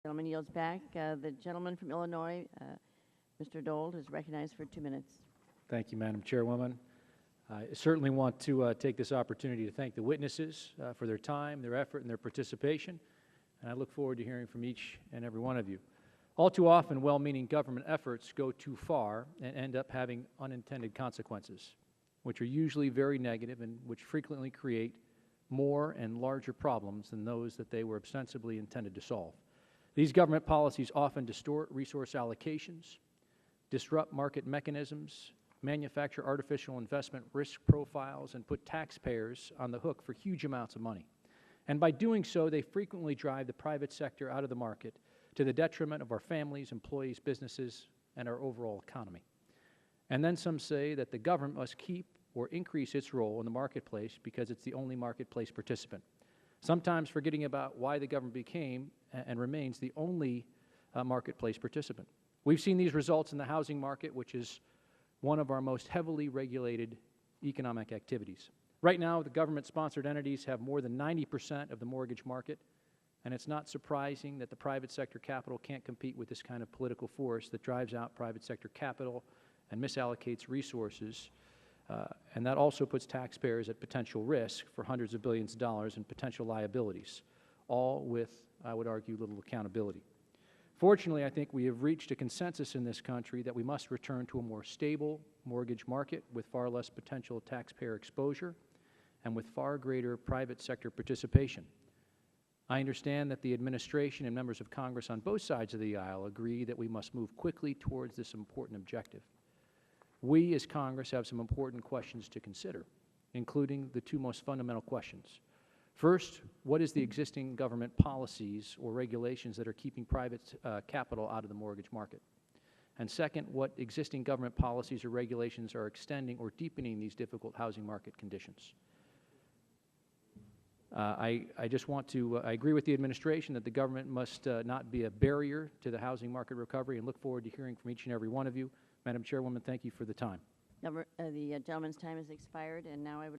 Gentleman yields back. The gentleman from Illinois, Mr. Dold, is recognized for 2 minutes. Thank you, Madam Chairwoman. I certainly want to take this opportunity to thank the witnesses for their time, their effort, and their participation, and I look forward to hearing from each and every one of you. All too often, well-meaning government efforts go too far and end up having unintended consequences, which are usually very negative and which frequently create more and larger problems than those that they were ostensibly intended to solve. These government policies often distort resource allocations, disrupt market mechanisms, manufacture artificial investment risk profiles, and put taxpayers on the hook for huge amounts of money. And by doing so, they frequently drive the private sector out of the market to the detriment of our families, employees, businesses, and our overall economy. And then some say that the government must keep or increase its role in the marketplace because it's the only marketplace participant, sometimes forgetting about why the government became and remains the only marketplace participant. We've seen these results in the housing market, which is one of our most heavily regulated economic activities. Right now, the government-sponsored entities have more than 90% of the mortgage market, and it's not surprising that the private sector capital can't compete with this kind of political force that drives out private sector capital and misallocates resources, and that also puts taxpayers at potential risk for hundreds of billions of dollars in potential liabilities, all with, I would argue, little accountability. Fortunately, I think we have reached a consensus in this country that we must return to a more stable mortgage market with far less potential taxpayer exposure and with far greater private sector participation. I understand that the administration and members of Congress on both sides of the aisle agree that we must move quickly towards this important objective. We, as Congress, have some important questions to consider, including the two most fundamental questions. First, what is the existing government policies or regulations that are keeping private capital out of the mortgage market? And second, what existing government policies or regulations are extending or deepening these difficult housing market conditions? I just want to, I agree with the administration that the government must not be a barrier to the housing market recovery, and look forward to hearing from each and every one of you. Madam Chairwoman, thank you for the time. The gentleman's time has expired, and now I would